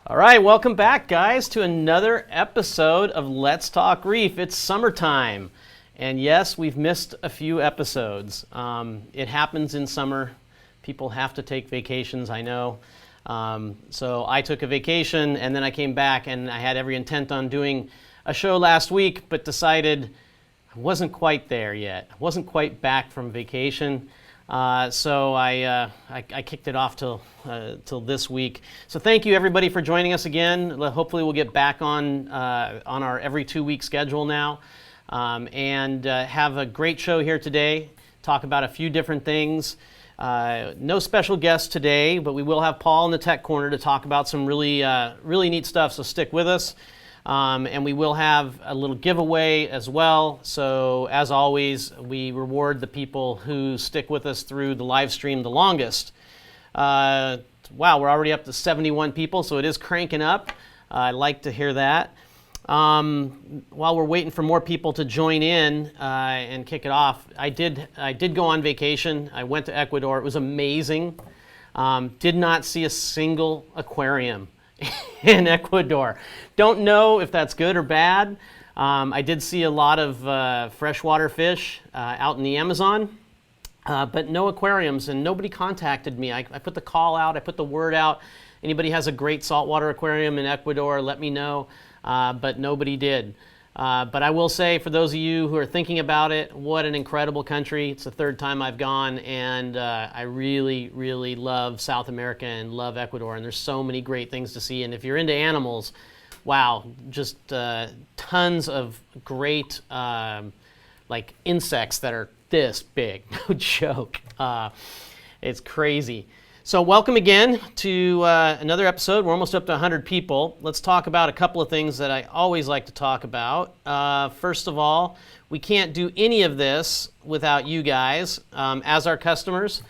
All right, welcome back, guys, to another episode of Let's Talk Reef. It's summertime, and yes, we've missed a few episodes. It happens in summer. People have to take vacations, I know. So I took a vacation, and then I came back, and I had every intent on doing a show last week, but decided I wasn't quite there yet. I wasn't quite back from vacation. So I kicked it off till this week. So thank you everybody for joining us again. Hopefully we'll get back on our every 2-week schedule now, and have a great show here today. Talk about a few different things. No special guests today, but we will have Paul in the Tech Corner to talk about some really neat stuff. So stick with us. And we will have a little giveaway as well. So as always, we reward the people who stick with us through the live stream the longest. Wow, we're already up to 71 people, so it is cranking up. I like to hear that. While we're waiting for more people to join in and kick it off, I did go on vacation. I went to Ecuador. It was amazing. Did not see a single aquarium in Ecuador. Don't know if that's good or bad. I did see a lot of freshwater fish out in the Amazon, but no aquariums, and nobody contacted me. I put the call out, I put the word out. Anybody has a great saltwater aquarium in Ecuador, let me know, but nobody did. But I will say, for those of you who are thinking about it, what an incredible country. It's the third time I've gone, and I really, really love South America and love Ecuador, and there's so many great things to see. And if you're into animals, wow, just tons of great like insects that are this big, no joke. It's crazy. So welcome again to another episode. We're almost up to 100 people. Let's talk about a couple of things that I always like to talk about. First of all, we can't do any of this without you guys as our customers,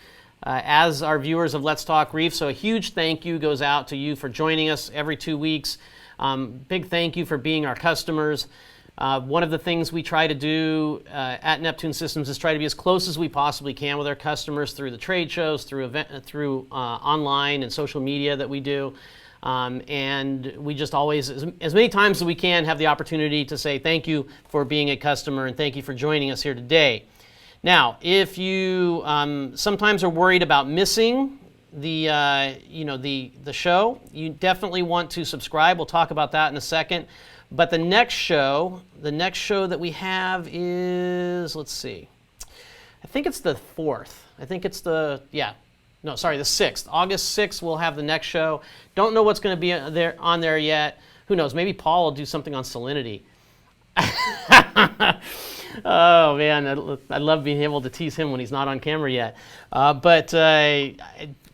as our viewers of Let's Talk Reef. So a huge thank you goes out to you for joining us every 2 weeks. Big thank you for being our customers. One of the things we try to do at Neptune Systems is try to be as close as we possibly can with our customers through the trade shows, through online and social media that we do. And we just always, as many times as we can, have the opportunity to say thank you for being a customer and thank you for joining us here today. Now, if you sometimes are worried about missing the show, you definitely want to subscribe. We'll talk about that in a second. But the next show that we have is, let's see, I think it's the 4th. I think it's the 6th. August 6th we'll have the next show. Don't know what's going to be on there yet. Who knows? Maybe Paul will do something on salinity. Oh man, I love being able to tease him when he's not on camera yet. But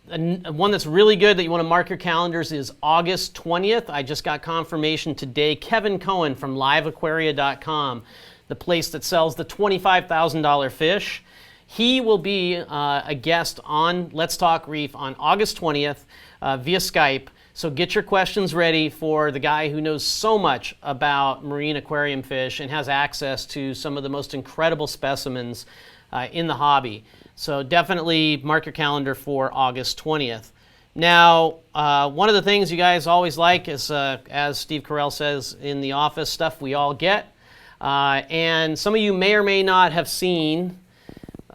one that's really good that you want to mark your calendars is August 20th. I just got confirmation today. Kevin Cohen from liveaquaria.com, the place that sells the $25,000 fish. He will be a guest on Let's Talk Reef on August 20th via Skype. So get your questions ready for the guy who knows so much about marine aquarium fish and has access to some of the most incredible specimens in the hobby. So definitely mark your calendar for August 20th. Now, one of the things you guys always like is, as Steve Carell says in The Office, stuff we all get. And some of you may or may not have seen,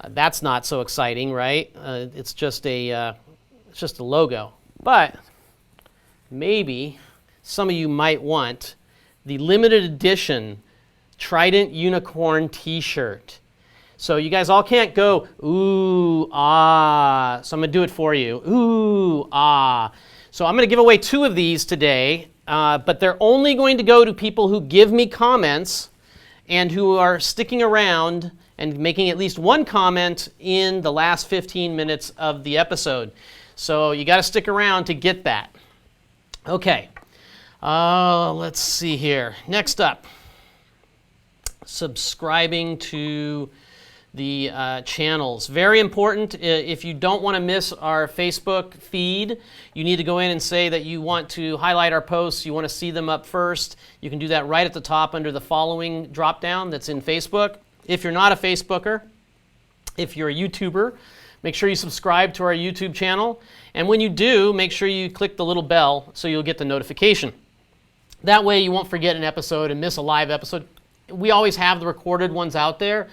that's not so exciting, right? It's just a logo. But maybe some of you might want the limited edition Trident Unicorn t-shirt. So you guys all can't go, ooh, ah. So I'm going to do it for you. Ooh, ah. So I'm going to give away 2 of these today, but they're only going to go to people who give me comments and who are sticking around and making at least one comment in the last 15 minutes of the episode. So you got to stick around to get that. Okay. Let's see here. Next up, subscribing to the channels. Very important. If you don't want to miss our Facebook feed, you need to go in and say that you want to highlight our posts, you want to see them up first. You can do that right at the top under the following drop down that's in Facebook. If you're not a Facebooker, if you're a YouTuber, Make sure you subscribe to our YouTube channel. And when you do, make sure you click the little bell so you'll get the notification. That way you won't forget an episode and miss a live episode. We always have the recorded ones out there,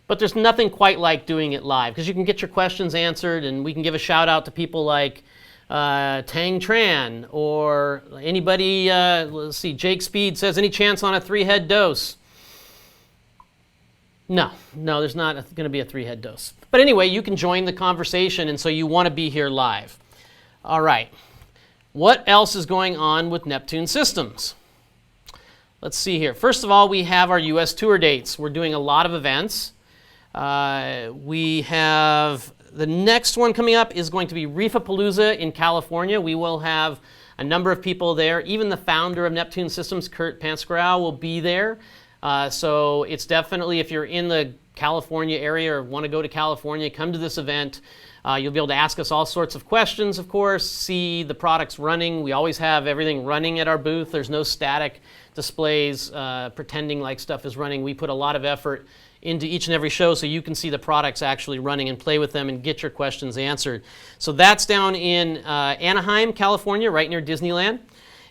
but there's nothing quite like doing it live because you can get your questions answered and we can give a shout out to people like Tang Tran or anybody, let's see, Jake Speed says, any chance on a 3-head dose? No, there's not going to be a 3-head dose. But anyway, you can join the conversation, and so you want to be here live. All right. What else is going on with Neptune Systems? Let's see here. First of all, we have our U.S. tour dates. We're doing a lot of events. We have the next one coming up is going to be Reefapalooza in California. We will have a number of people there. Even the founder of Neptune Systems, Kurt Panskarau, will be there. So it's definitely, if you're in the California area or want to go to California, come to this event. You'll be able to ask us all sorts of questions, of course, see the products running. We always have everything running at our booth. There's no static displays pretending like stuff is running. We put a lot of effort into each and every show so you can see the products actually running and play with them and get your questions answered. So that's down in Anaheim, California, right near Disneyland.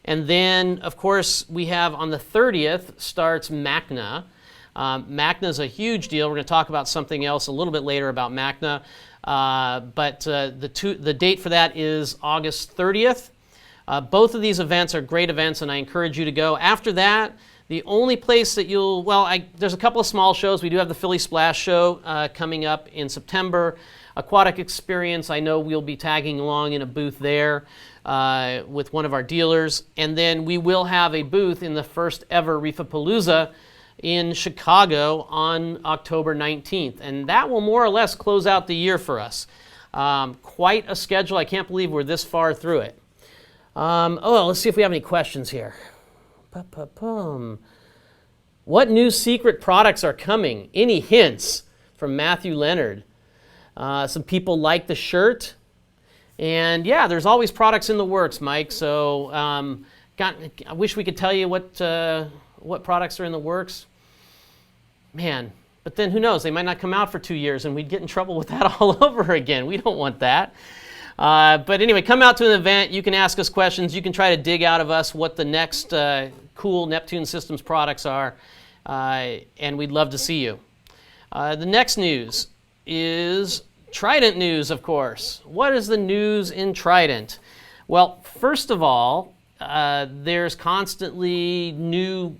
And then, of course, we have on the 30th starts MACNA. MACNA is a huge deal. We're going to talk about something else a little bit later about MACNA. But the date for that is August 30th. Both of these events are great events, and I encourage you to go. After that, the only place that you'll, there's a couple of small shows. We do have the Philly Splash show coming up in September. Aquatic Experience, I know we'll be tagging along in a booth there with one of our dealers. And then we will have a booth in the first ever Reefapalooza in Chicago on October 19th. And that will more or less close out the year for us. Quite a schedule. I can't believe we're this far through it. Let's see if we have any questions here. What new secret products are coming? Any hints? From Matthew Leonard. Some people like the shirt. And yeah, there's always products in the works, Mike. So I wish we could tell you what products are in the works. Man, but then who knows? They might not come out for 2 years and we'd get in trouble with that all over again. We don't want that. But anyway, come out to an event. You can ask us questions. You can try to dig out of us what the next cool Neptune Systems products are. And we'd love to see you. The next news is Trident news, of course. What is the news in Trident? Well, first of all, there's constantly new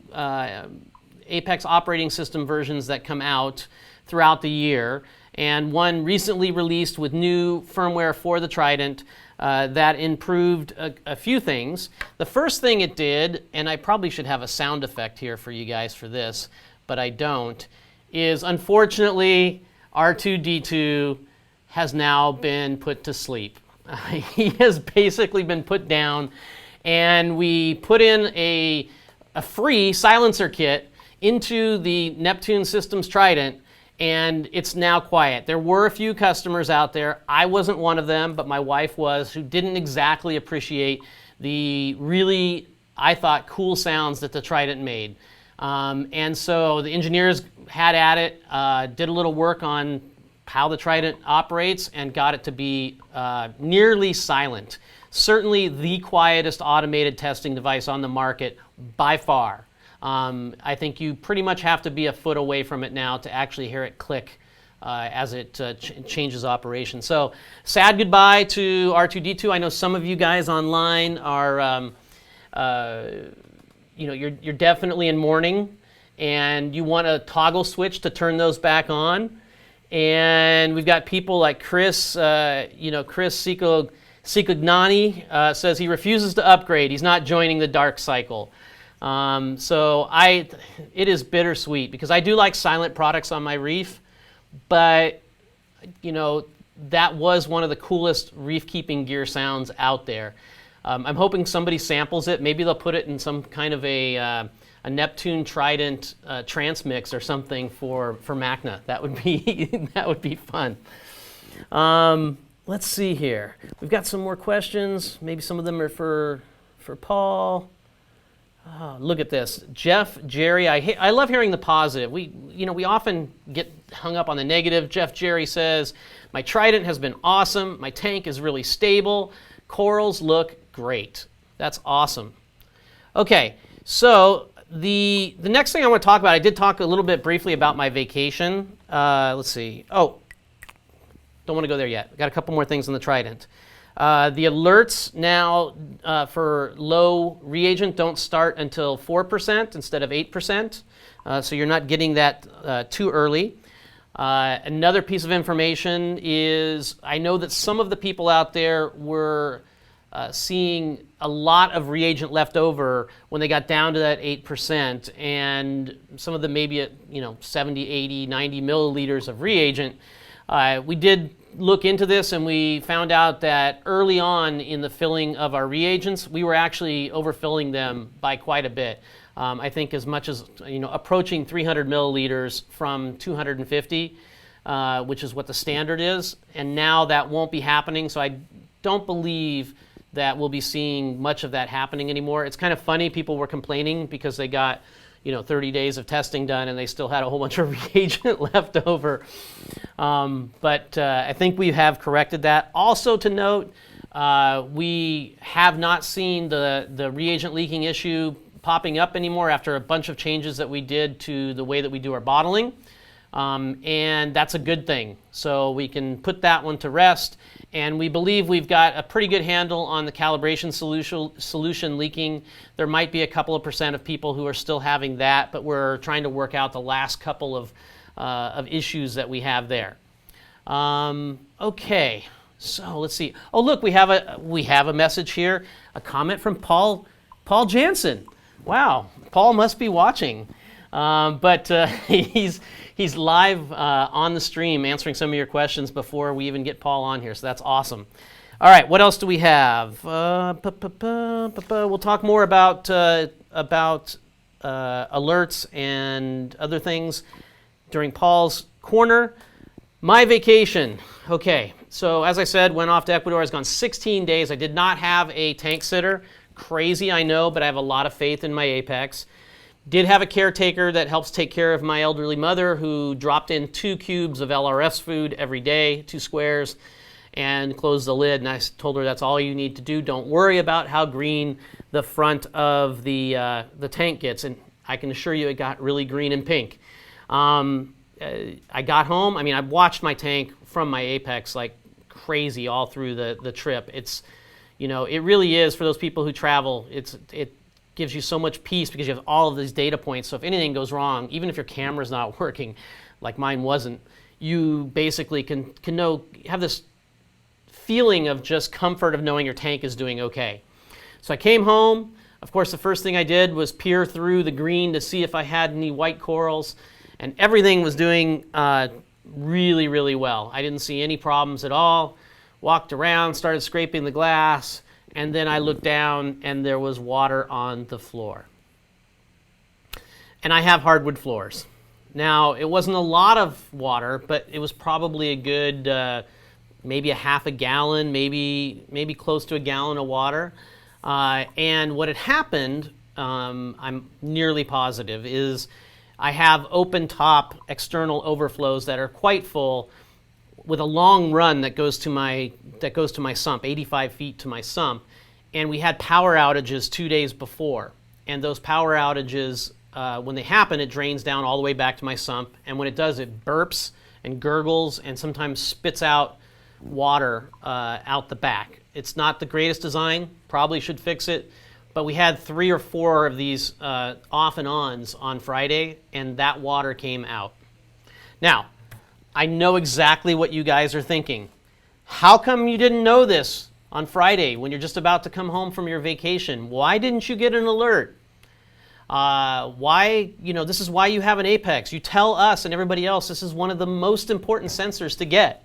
Apex operating system versions that come out throughout the year, and one recently released with new firmware for the Trident that improved a few things. The first thing it did, and I probably should have a sound effect here for you guys for this, but I don't, is unfortunately R2-D2 has now been put to sleep. He has basically been put down, and we put in a free silencer kit into the Neptune Systems Trident, and it's now quiet. There were a few customers out there, I wasn't one of them, but my wife was, who didn't exactly appreciate the really, I thought, cool sounds that the Trident made. And so the engineers had at it, did a little work on how the Trident operates and got it to be nearly silent. Certainly the quietest automated testing device on the market by far. I think you pretty much have to be a foot away from it now to actually hear it click as it changes operation. So sad goodbye to R2-D2. I know some of you guys online are, you're definitely in mourning, and you want a toggle switch to turn those back on. And we've got people like Chris, Chris Cicognani says he refuses to upgrade. He's not joining the dark cycle. It is bittersweet because I do like silent products on my Reef, but that was one of the coolest reef keeping gear sounds out there. I'm hoping somebody samples it. Maybe they'll put it in some kind of a Neptune Trident transmix or something for MACNA. That would be that would be fun. Let's see here. We've got some more questions. Maybe some of them are for Paul. Oh, look at this. Jeff, Jerry, I love hearing the positive. We often get hung up on the negative. Jeff, Jerry says, my Trident has been awesome. My tank is really stable. Corals look great. That's awesome. Okay, so the next thing I want to talk about, I did talk a little bit briefly about my vacation. Let's see. Oh, don't want to go there yet. Got a couple more things on the Trident. The alerts now for low reagent don't start until 4% instead of 8%, so you're not getting that too early. Another piece of information is I know that some of the people out there were seeing a lot of reagent left over when they got down to that 8%, and some of them maybe at 70, 80, 90 milliliters of reagent. We did look into this, and we found out that early on in the filling of our reagents, we were actually overfilling them by quite a bit. I think as much as approaching 300 milliliters from 250, which is what the standard is. And now that won't be happening, so I don't believe that we'll be seeing much of that happening anymore. It's kind of funny, people were complaining because they got 30 days of testing done and they still had a whole bunch of reagent left over. But I think we have corrected that. Also to note, we have not seen the reagent leaking issue popping up anymore after a bunch of changes that we did to the way that we do our bottling. And that's a good thing. So we can put that one to rest. And we believe we've got a pretty good handle on the calibration solution leaking. There might be a couple of % of people who are still having that, but we're trying to work out the last couple of issues that we have there. Okay, so let's see. Oh, look, we have a message here, a comment from Paul Jansen. Wow, Paul must be watching. But he's live on the stream answering some of your questions before we even get Paul on here, so that's awesome. All right, what else do we have? We'll talk more about alerts and other things during Paul's corner. My vacation. Okay, so as I said, went off to Ecuador. I was gone 16 days. I did not have a tank sitter. Crazy, I know, but I have a lot of faith in my Apex. Did have a caretaker that helps take care of my elderly mother, who dropped in 2 cubes of LRS food every day, 2 squares, and closed the lid. And I told her that's all you need to do. Don't worry about how green the front of the tank gets. And I can assure you it got really green and pink. I got home. I mean, I watched my tank from my Apex like crazy all through the trip. It's, it really is, for those people who travel, it gives you so much peace because you have all of these data points. So if anything goes wrong, even if your camera's not working, like mine wasn't, you basically can have this feeling of just comfort of knowing your tank is doing okay. So I came home. Of course, the first thing I did was peer through the green to see if I had any white corals, and everything was doing really, really well. I didn't see any problems at all. Walked around, started scraping the glass, and then I looked down and there was water on the floor. And I have hardwood floors. Now, it wasn't a lot of water, but it was probably a good, maybe a half a gallon, maybe close to a gallon of water. And what had happened, I'm nearly positive, is I have open top external overflows that are quite full, with a long run that goes to my sump, 85 feet to my sump. And we had power outages 2 days before. And those power outages, when they happen, it drains down all the way back to my sump. And when it does, it burps and gurgles and sometimes spits out water out the back. It's not the greatest design, probably should fix it. But we had 3 or 4 of these off and ons on Friday, and that water came out. Now, I know exactly what you guys are thinking. How come you didn't know this on Friday when you're just about to come home from your vacation? Why didn't you get an alert? This is why you have an Apex. You tell us and everybody else this is one of the most important sensors to get.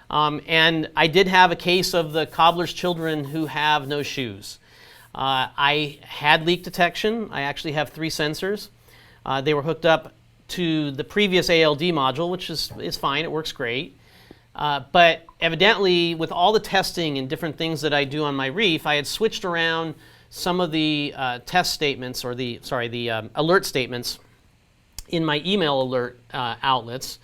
And I did have a case of the cobbler's children who have no shoes. I had leak detection. I actually have 3 sensors. They were hooked up to the previous ALD module, which is fine, it works great. But evidently, with all the testing and different things that I do on my Reef, I had switched around some of the test statements, or the alert statements in my email alert outlets,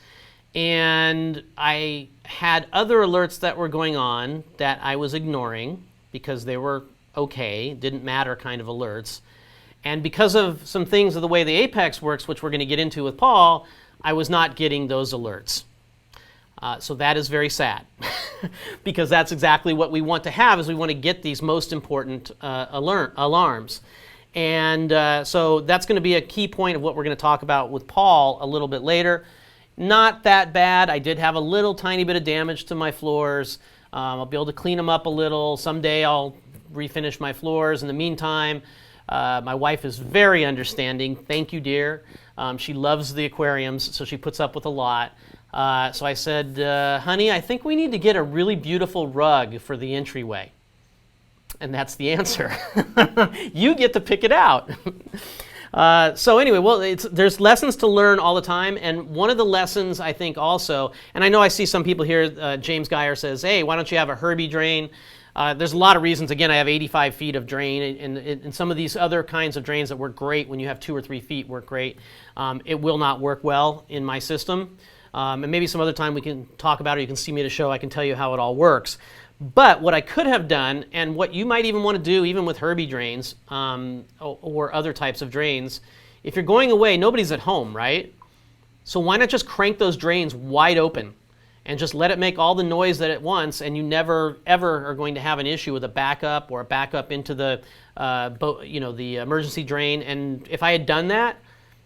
and I had other alerts that were going on that I was ignoring because they were okay, didn't matter kind of alerts. And because of some things of the way the Apex works, which we're going to get into with Paul, I was not getting those alerts. So that is very sad because that's exactly what we want to have, is we want to get these most important alarms. And so that's going to be a key point of what we're going to talk about with Paul a little bit later. Not that bad. I did have a little tiny bit of damage to my floors. I'll be able to clean them up a little. Someday I'll refinish my floors. In the meantime, my wife is very understanding. Thank you, dear. She loves the aquariums, so she puts up with a lot. So I said, honey, I think we need to get a really beautiful rug for the entryway. And that's the answer. You get to pick it out. So anyway, well, there's lessons to learn all the time. And one of the lessons, I think also, and I know I see some people here, James Geyer says, hey, why don't you have a Herbie drain? There's a lot of reasons. Again, I have 85 feet of drain, and some of these other kinds of drains that work great when you have 2 or 3 feet work great. It will not work well in my system. And maybe some other time we can talk about it. You can see me at a show. I can tell you how it all works. But what I could have done, and what you might even want to do, even with Herbie drains or other types of drains, if you're going away, nobody's at home, right? So why not just crank those drains wide open and just let it make all the noise that it wants, and you never ever are going to have an issue with a backup or a backup into the the emergency drain. And if I had done that,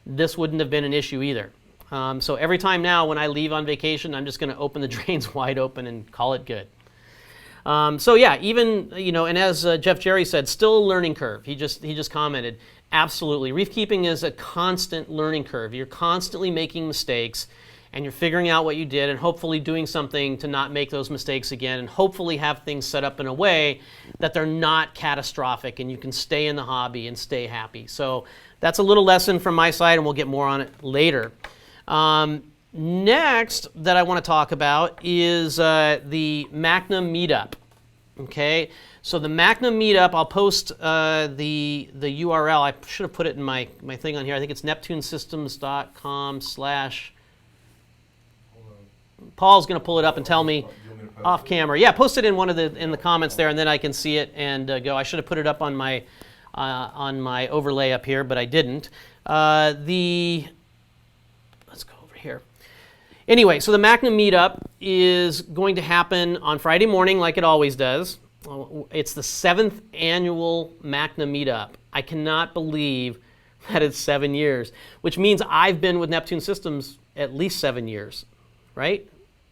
this wouldn't have been an issue either. So every time now when I leave on vacation, I'm just going to open the drains wide open and call it good. So yeah, even, and as Jeff Jerry said, still a learning curve. He just commented, absolutely. Reef keeping is a constant learning curve. You're constantly making mistakes, and you're figuring out what you did and hopefully doing something to not make those mistakes again, and hopefully have things set up in a way that they're not catastrophic and you can stay in the hobby and stay happy. So that's a little lesson from my side, and we'll get more on it later. Next that I want to talk about is the MACNA meetup. Okay, so the MACNA meetup, I'll post the URL. I should have put it in my thing on here. I think it's neptunesystems.com/. Paul's going to pull it up and tell me off camera. Yeah, post it in in the comments there, and then I can see it and go. I should have put it up on my overlay up here, but I didn't. Let's go over here. Anyway, so the MACNA meetup is going to happen on Friday morning, like it always does. It's the 7th annual MACNA meetup. I cannot believe that it's 7 years, which means I've been with Neptune Systems at least 7 years, right?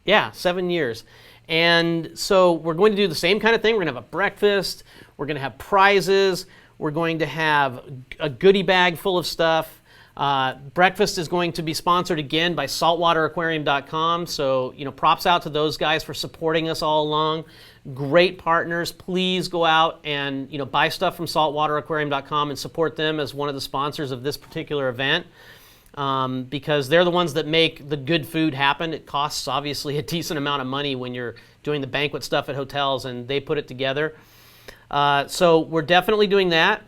Yeah, 7 years. And so we're going to do the same kind of thing. We're going to have a breakfast. We're going to have prizes. We're going to have a goodie bag full of stuff. Breakfast is going to be sponsored again by saltwateraquarium.com. So, props out to those guys for supporting us all along. Great partners. Please go out and, buy stuff from saltwateraquarium.com and support them as one of the sponsors of this particular event. Because they're the ones that make the good food happen. It costs obviously a decent amount of money when you're doing the banquet stuff at hotels, and they put it together. So we're definitely doing that.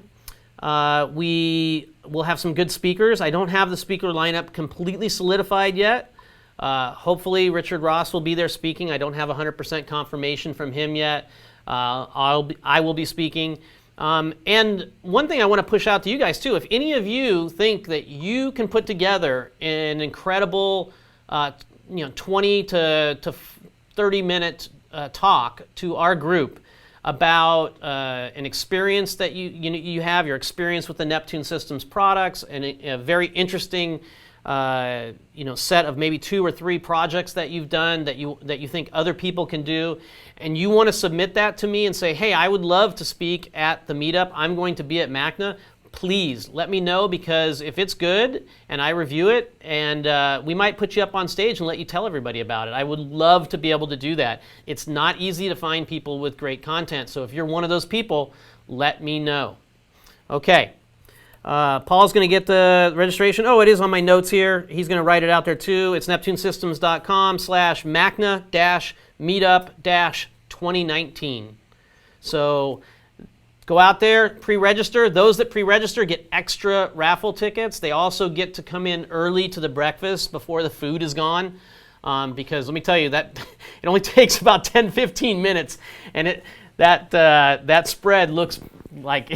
We will have some good speakers. I don't have the speaker lineup completely solidified yet. Hopefully Richard Ross will be there speaking. I don't have 100% confirmation from him yet. I will be speaking. And one thing I want to push out to you guys too, if any of you think that you can put together an incredible 20 to 30 minute talk to our group about an experience that you have, your experience with the Neptune Systems products, and a very interesting set of maybe 2 or 3 projects that you've done that you think other people can do, and you want to submit that to me and say, hey, I would love to speak at the meetup. I'm going to be at MACNA. Please let me know, because if it's good and I review it, and we might put you up on stage and let you tell everybody about it. I would love to be able to do that. It's not easy to find people with great content, so if you're one of those people, let me know. Okay. Paul's going to get the registration. Oh, it is on my notes here. He's going to write it out there too. It's neptunesystems.com/MACNA-meetup-2019. So Go out there, pre-register. Those that pre-register get extra raffle tickets. They also get to come in early to the breakfast before the food is gone. Because let me tell you that it only takes about 10-15 minutes, and that spread looks like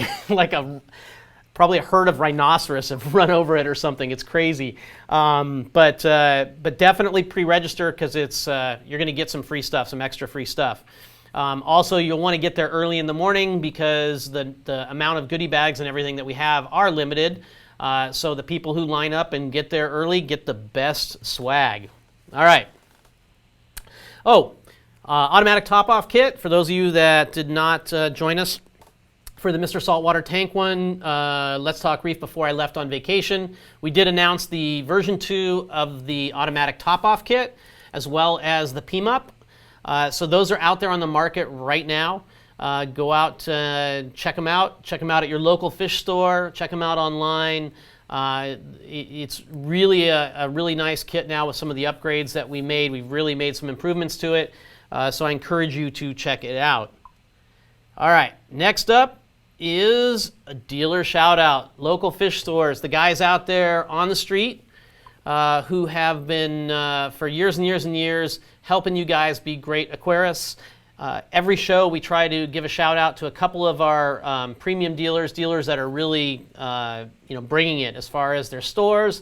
probably a herd of rhinoceros have run over it or something. It's crazy, but definitely pre-register because you're going to get some free stuff, some extra free stuff. Also, you'll want to get there early in the morning because the amount of goodie bags and everything that we have are limited. So the people who line up and get there early get the best swag. All right. Automatic top-off kit. For those of you that did not join us for the Mr. Saltwater Tank one, Let's Talk Reef before I left on vacation, we did announce the version 2 of the automatic top-off kit as well as the PMUP. So those are out there on the market right now. Go out, check them out. Check them out at your local fish store. Check them out online. It's really a really nice kit now with some of the upgrades that we made. We've really made some improvements to it. So I encourage you to check it out. All right, next up is a dealer shout out. Local fish stores, the guys out there on the street who have been for years and years and years helping you guys be great aquarists. Every show we try to give a shout out to a couple of our premium dealers that are really bringing it as far as their stores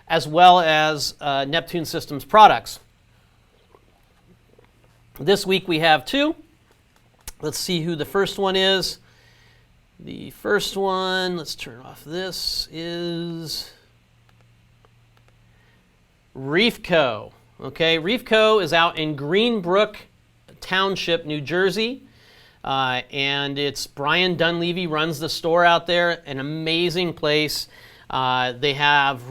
as well as Neptune Systems products. This week we have 2. Let's see who the first one is. The first one, let's turn off this, is Reef Co. Okay, Reef Co. is out in Greenbrook Township, New Jersey, and it's Brian Dunleavy runs the store out there. An amazing place. They have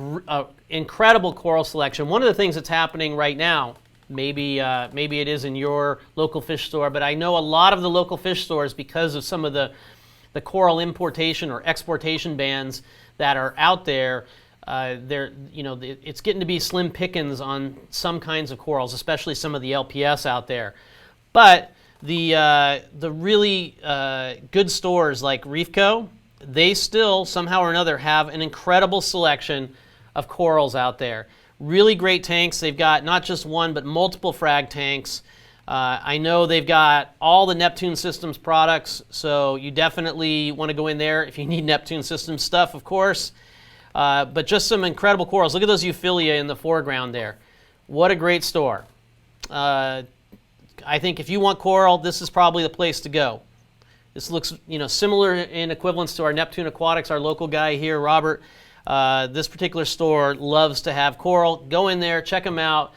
incredible coral selection. One of the things that's happening right now, maybe it is in your local fish store, but I know a lot of the local fish stores, because of some of the coral importation or exportation bans that are out there, it's getting to be slim pickings on some kinds of corals, especially some of the LPS out there. But the really good stores like Reef Co., they still somehow or another have an incredible selection of corals out there. Really great tanks. They've got not just one but multiple frag tanks. I know they've got all the Neptune Systems products, so you definitely want to go in there if you need Neptune Systems stuff, of course. But just some incredible corals. Look at those Euphyllia in the foreground there. What a great store. I think if you want coral, this is probably the place to go. This looks, similar in equivalence to our Neptune Aquatics, our local guy here, Robert. This particular store loves to have coral. Go in there, check them out.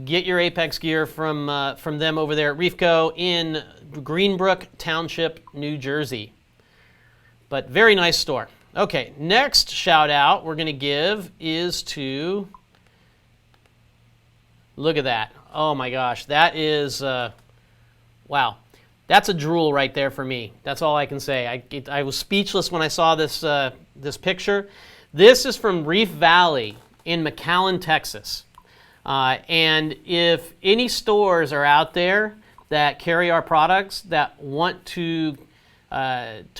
Get your Apex gear from them over there at Reef Co. in Greenbrook Township, New Jersey. But very nice store. Okay, next shout out we're going to give is to, look at that. Oh my gosh, that is, wow. That's a drool right there for me. That's all I can say. I was speechless when I saw this picture. This is from Reef Valley in McAllen, Texas. And if any stores are out there that carry our products that want to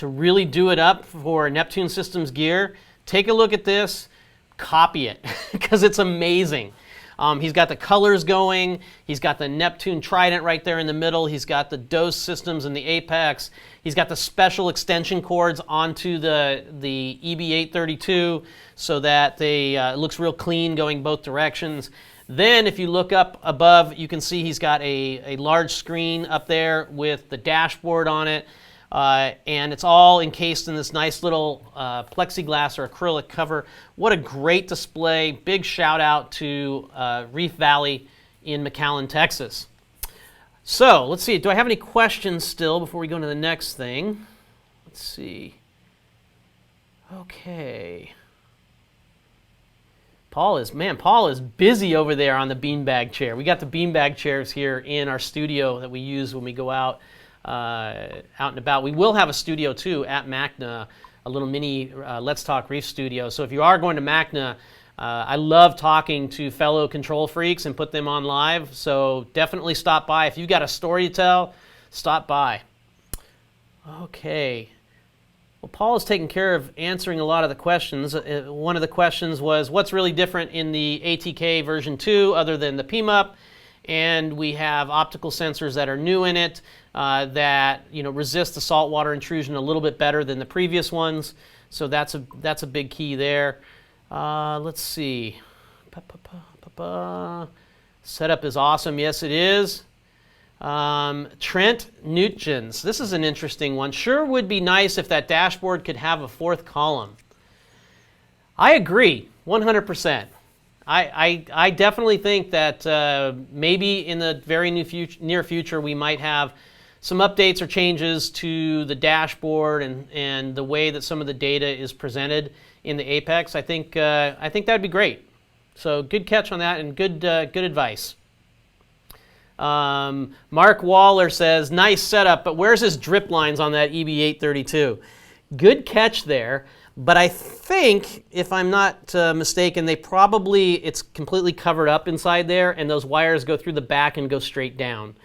really do it up for Neptune Systems gear, take a look at this, copy it, because it's amazing. He's got the colors going. He's got the Neptune Trident right there in the middle. He's got the dose systems and the Apex. He's got the special extension cords onto the EB832 so that it looks real clean going both directions. Then if you look up above, you can see he's got a large screen up there with the dashboard on it. And it's all encased in this nice little plexiglass or acrylic cover. What a great display. Big shout out to Reef Valley in McAllen, Texas. So let's see, do I have any questions still before we go into the next thing? Let's see. Okay. Paul is busy over there on the beanbag chair. We got the beanbag chairs here in our studio that we use when we go out and about. We will have a studio too at MACNA, a little mini Let's Talk Reef studio. So if you are going to MACNA, I love talking to fellow control freaks and put them on live. So definitely stop by. If you've got a story to tell, stop by. Okay. Well, Paul is taking care of answering a lot of the questions. One of the questions was, what's really different in the ATK version 2 other than the PMUP? And we have optical sensors that are new in it that resist the saltwater intrusion a little bit better than the previous ones. So that's a big key there. Let's see. Setup is awesome. Yes, it is. Trent Nugents. This is an interesting one. Sure would be nice if that dashboard could have a fourth column. I agree, 100%. I definitely think that maybe in the very near future we might have some updates or changes to the dashboard and the way that some of the data is presented in the Apex. I think that would be great. So good catch on that and good advice. Mark Waller says, nice setup, but where's his drip lines on that EB832? Good catch there, but I think, if I'm not mistaken, it's completely covered up inside there, and those wires go through the back and go straight down.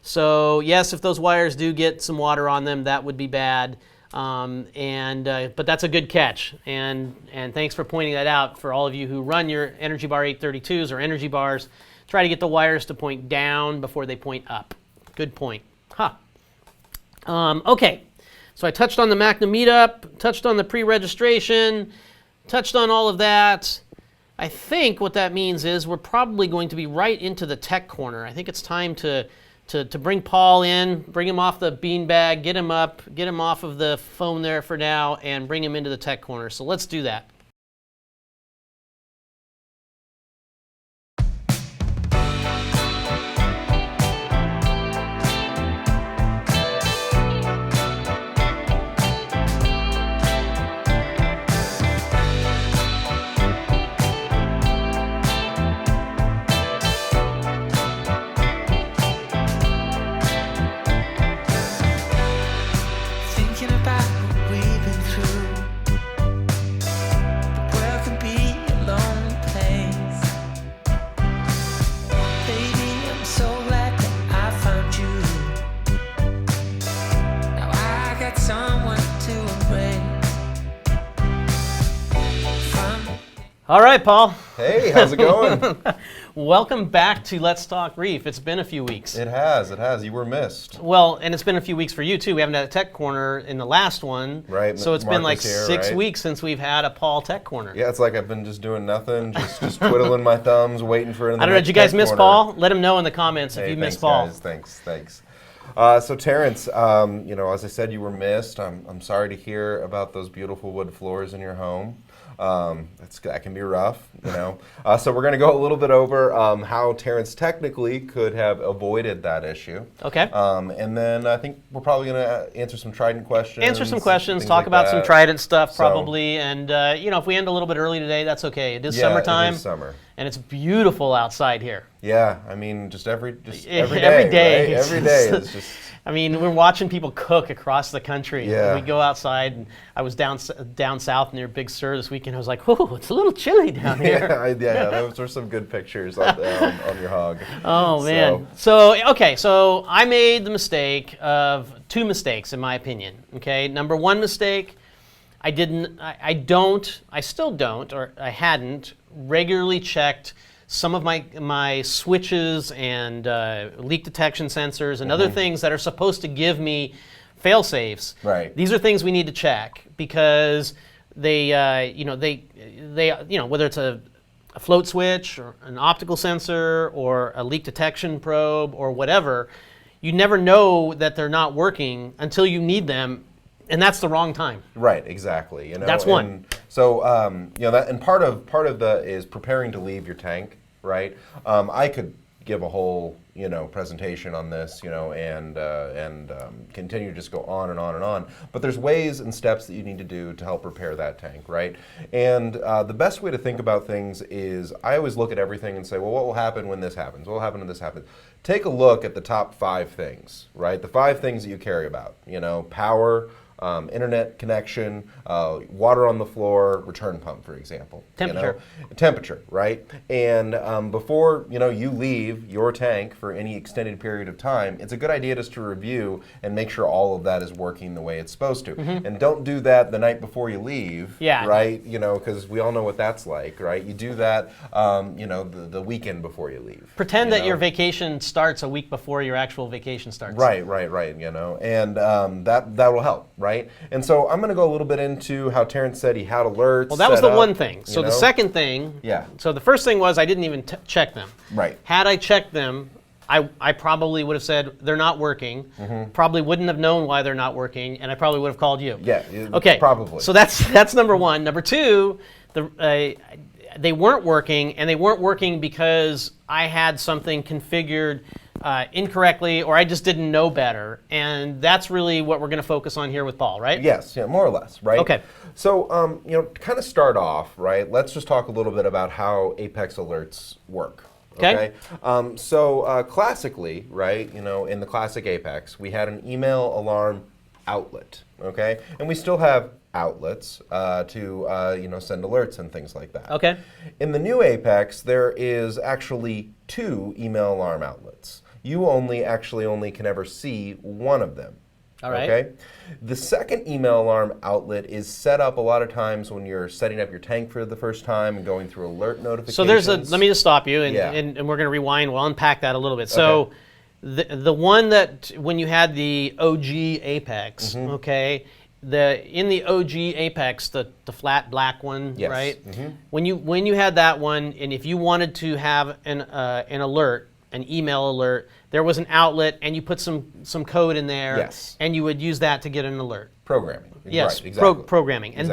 So yes, if those wires do get some water on them, that would be bad. But that's a good catch, and thanks for pointing that out. For all of you who run your Energy Bar 832s or Energy Bars, try to get the wires to point down before they point up. Good point. Okay, so I touched on the MACNA meetup, touched on the pre-registration, touched on all of that. I think what that means is we're probably going to be right into the tech corner. I think it's time to bring Paul in, bring him off the beanbag, get him up, get him off of the phone there for now, and bring him into the tech corner. So let's do that. All right, Paul. Hey, how's it going? Welcome back to Let's Talk Reef. It's been a few weeks. It has. You were missed. Well, and it's been a few weeks for you, too. We haven't had a tech corner in the last one. Right. So it's been like 6 weeks since we've had a Paul tech corner. Yeah, it's like I've been just doing nothing, just twiddling my thumbs, waiting for another. I don't know, did you guys miss Paul? Let him know in the comments if you missed Paul. Guys, thanks. So Terrence, as I said, you were missed. I'm sorry to hear about those beautiful wood floors in your home. That can be rough, So we're going to go a little bit over how Terrence technically could have avoided that issue. Okay. And then I think we're probably going to answer some Trident questions. Talk about some Trident stuff probably, and if we end a little bit early today, that's okay. It is summertime. It is summer. And it's beautiful outside here. Yeah, I mean, just every day. Every day. Right? Every day is just. I mean, we're watching people cook across the country. Yeah. We go outside, and I was down south near Big Sur this weekend. I was like, "Whoa, it's a little chilly down here." Yeah, those were some good pictures on your hog. Oh man. So I made the mistake of two mistakes, in my opinion. Okay, number one mistake, I still don't, or I hadn't regularly checked some of my switches and leak detection sensors and other things that are supposed to give me fail-safes. Right. These are things we need to check because they whether it's a float switch or an optical sensor or a leak detection probe or whatever, you never know that they're not working until you need them. And that's the wrong time. Right, exactly. That's one. And so that, and part of the is preparing to leave your tank. Right, I could give a whole presentation on this, and continue to just go on and on and on. But there's ways and steps that you need to do to help repair that tank, right? And the best way to think about things is I always look at everything and say, well, what will happen when this happens? What will happen when this happens? Take a look at the top 5 things, right? The 5 things that you care about, power, internet connection, water on the floor, return pump, for example. Temperature. Temperature, right? And before you leave your tank for any extended period of time, it's a good idea just to review and make sure all of that is working the way it's supposed to. And don't do that the night before you leave, right? Because we all know what that's like, right? You do that, the weekend before you leave. Pretend that your vacation starts a week before your actual vacation starts. Right, and that will help, right? And so I'm going to go a little bit into how Terrence said he had alerts. Well, that was the one thing. So the second thing, so the first thing was I didn't even check them. Right. Had I checked them, I probably would have said they're not working, probably wouldn't have known why they're not working, and I probably would have called you. Yeah, okay. Probably. So that's number one. Number two, they weren't working, and they weren't working because I had something configured incorrectly, or I just didn't know better. And that's really what we're going to focus on here with Paul, right? Yes, more or less, right? Okay. So, to kind of start off, right, let's just talk a little bit about how Apex alerts work. Okay. Classically, right, in the classic Apex, we had an email alarm outlet, okay? And we still have outlets to send alerts and things like that. Okay. In the new Apex, there is actually 2 email alarm outlets. You only can ever see one of them. All right. Okay. The second email alarm outlet is set up a lot of times when you're setting up your tank for the first time and going through alert notifications. So let me just stop you, and we're going to rewind. We'll unpack that a little bit. So the one that when you had the OG Apex, okay, in the OG Apex, the flat black one, right? When you had that one, and if you wanted to have an alert, an email alert, there was an outlet, and you put some code in there, and you would use that to get an alert. Programming. Yes, right, exactly. Programming. And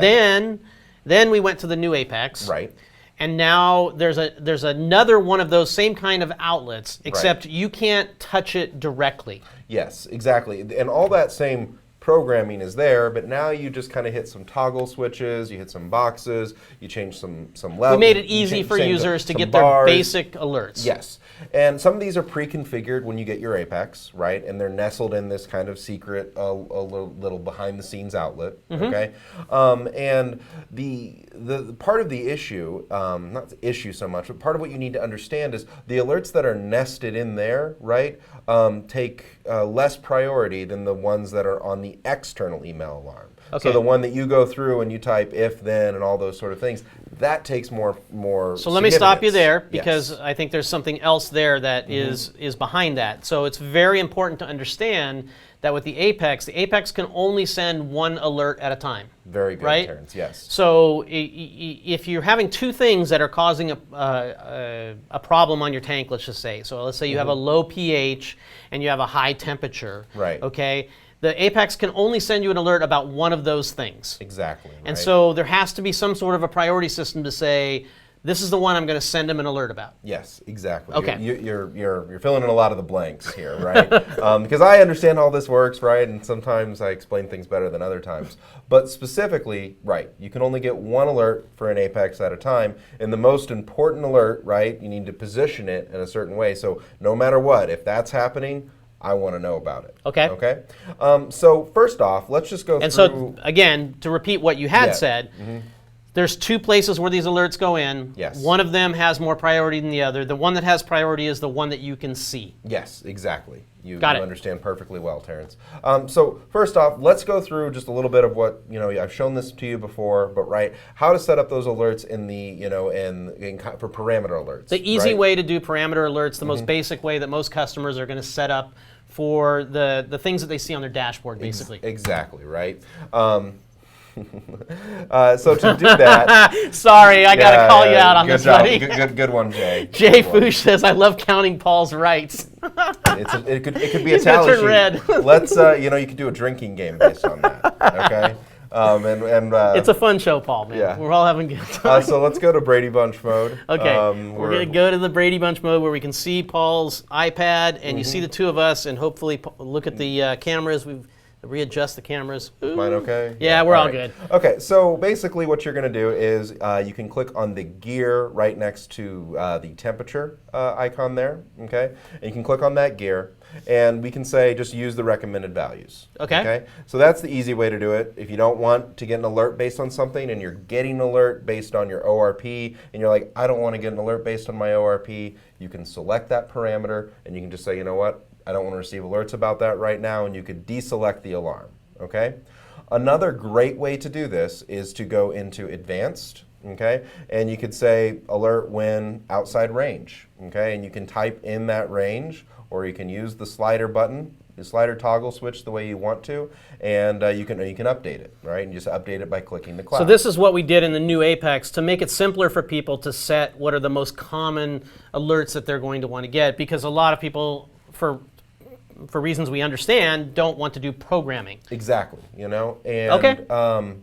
then we went to the new Apex. Right. And now there's another one of those same kind of outlets, except you can't touch it directly. Yes, exactly. And all that same programming is there, but now you just kind of hit some toggle switches, you hit some boxes, you change some levels. We made it easy for users to get their basic alerts. Yes. And some of these are pre-configured when you get your Apex, right? And they're nestled in this kind of secret, a little behind-the-scenes outlet, okay? And the part of the issue, not the issue so much, but part of what you need to understand is the alerts that are nested in there, right, take less priority than the ones that are on the external email alarm. Okay. So the one that you go through and you type if, then, and all those sort of things, that takes more. So let me stop you there, because I think there's something else there that is behind that. So it's very important to understand that with the Apex can only send one alert at a time. Very good, right? Terrence, yes. So if you're having 2 things that are causing a problem on your tank, let's just say, so let's say you have a low pH and you have a high temperature, right? Okay. The Apex can only send you an alert about one of those things. Exactly. And so there has to be some sort of a priority system to say, this is the one I'm going to send them an alert about. Yes, exactly. Okay. You're filling in a lot of the blanks here, right? Because I understand how this works, right? And sometimes I explain things better than other times. But specifically, right, you can only get one alert for an Apex at a time. And the most important alert, right, you need to position it in a certain way. So no matter what, if that's happening, I want to know about it. Okay. Okay. So first off, let's just go through. And so again, to repeat what you had said, there's 2 places where these alerts go in. Yes. One of them has more priority than the other. The one that has priority is the one that you can see. Yes, exactly. You Got it. Understand perfectly well, Terrence. So first off, let's go through just a little bit of what, I've shown this to you before, but right, how to set up those alerts in the, for parameter alerts. The easy way to do parameter alerts, the most basic way that most customers are going to set up for the things that they see on their dashboard, basically. Exactly, right? So to do that, sorry, I got to call you out on good this, job. buddy. Good one, Jay. Jay Foosh says, "I love counting Paul's rights." It could be a He's gonna tally turn sheet. red. Let's you could do a drinking game based on that. Okay. It's a fun show, Paul, man. Yeah. We're all having a good time. So let's go to Brady Bunch mode. Okay, we're going to go to the Brady Bunch mode where we can see Paul's iPad, and you see the 2 of us, and hopefully look at the cameras. We've readjust the cameras. Ooh. Mine okay? Yeah, we're all good. Okay, so basically what you're going to do is you can click on the gear right next to the temperature icon there, okay? And you can click on that gear, and we can say just use the recommended values. Okay. So that's the easy way to do it. If you don't want to get an alert based on something and you're getting an alert based on your ORP, and you're like, I don't want to get an alert based on my ORP, you can select that parameter, and you can just say, you know what? I don't want to receive alerts about that right now, and you could deselect the alarm, okay? Another great way to do this is to go into advanced, okay? And you could say alert when outside range, okay? And you can type in that range, or you can use the slider button, the slider toggle switch the way you want to, and you can update it, right? And just update it by clicking the cloud. So this is what we did in the new Apex to make it simpler for people to set what are the most common alerts that they're going to want to get, because a lot of people, for reasons we understand, don't want to do programming. Exactly, you know? And, okay.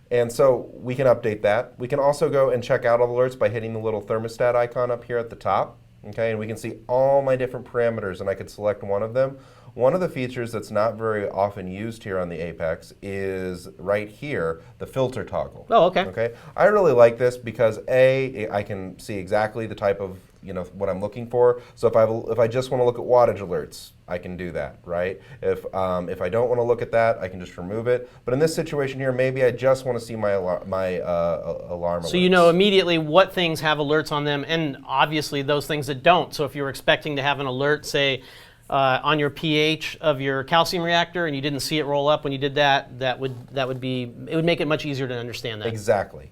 And so we can update that. We can also go and check out all the alerts by hitting the little thermostat icon up here at the top, okay? And we can see all my different parameters, and I could select one of them. One of the features that's not very often used here on the Apex is right here, the filter toggle. Oh, okay. Okay. I really like this because I can see exactly the type of, you know, what I'm looking for. So if I just want to look at wattage alerts, I can do that, right? If I don't want to look at that, I can just remove it. But in this situation here, maybe I just want to see my alarm alerts. So you know immediately what things have alerts on them, and obviously those things that don't. So if you were expecting to have an alert, say, on your pH of your calcium reactor, and you didn't see it roll up when you did that, it would make it much easier to understand that. Exactly.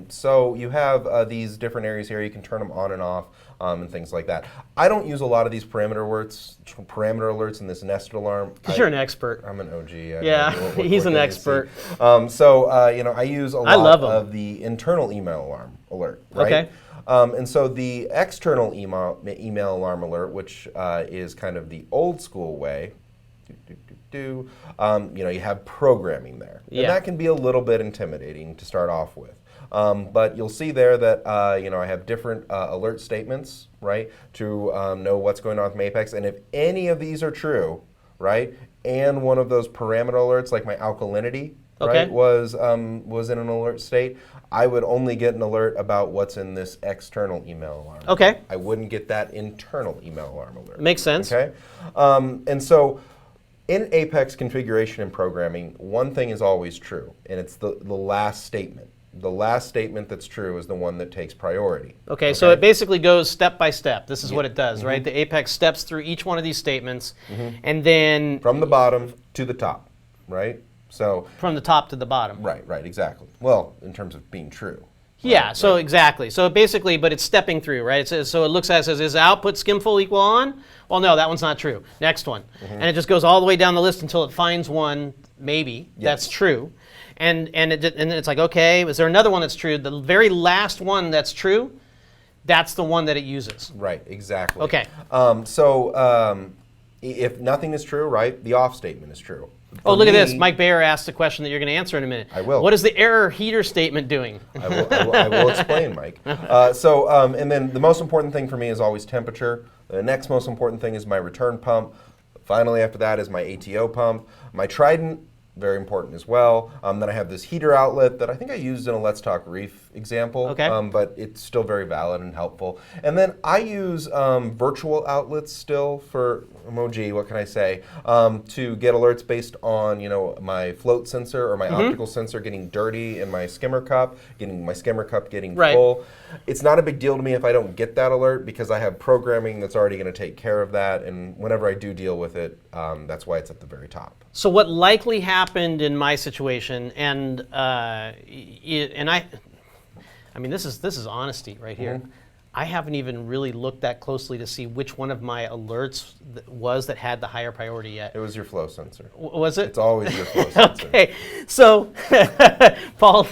So you have these different areas here. You can turn them on and off and things like that. I don't use a lot of these parameter alerts in this nested alarm. Because you're an expert. I'm an OG. He's an expert. You know, I use a lot of the internal email alarm alert. Right? Okay. And so the external email alarm alert, which is kind of the old school way, you know, you have programming there. Yeah. And that can be a little bit intimidating to start off with. But you'll see there that you know, I have different alert statements, right, to know what's going on with my Apex. And if any of these are true, right, and one of those parameter alerts, like my alkalinity, right, was in an alert state, I would only get an alert about what's in this external email alarm. Okay. I wouldn't get that internal email alarm alert. Makes sense. Okay. And so in Apex configuration and programming, one thing is always true, and it's the last statement. The last statement that's true is the one that takes priority. Okay, so it basically goes step by step. This is what it does, right? The Apex steps through each one of these statements, and then... From the bottom to the top, right? So from the top to the bottom. Right, exactly. Well, in terms of being true. Yeah, right, so exactly. So basically, but it's stepping through, right? It says, so it looks at it says, is output skim full equal on? Well, no, that one's not true. Next one. And it just goes all the way down the list until it finds one, maybe, that's true. And it's like, okay, is there another one that's true? The very last one that's true, that's the one that it uses. Right, exactly. Okay. If nothing is true, right, the off statement is true. Oh, look at this. Mike Bayer asked a question that you're going to answer in a minute. I will. What is the error heater statement doing? I will explain, Mike. And then the most important thing for me is always temperature. The next most important thing is my return pump. Finally, after that is my ATO pump. My Trident, very important as well. Then I have this heater outlet that I think I used in a Let's Talk Reef example, but it's still very valid and helpful. And then I use virtual outlets still for emoji, what can I say, to get alerts based on, you know, my float sensor or my optical sensor getting dirty in my skimmer cup, getting full. It's not a big deal to me if I don't get that alert because I have programming that's already going to take care of that, and whenever I do deal with it, that's why it's at the very top. So what likely happened in my situation, and I mean, this is honesty right here. I haven't even really looked that closely to see which one of my alerts that had the higher priority yet. It was your flow sensor. Was it? It's always your flow sensor. Okay, so Paul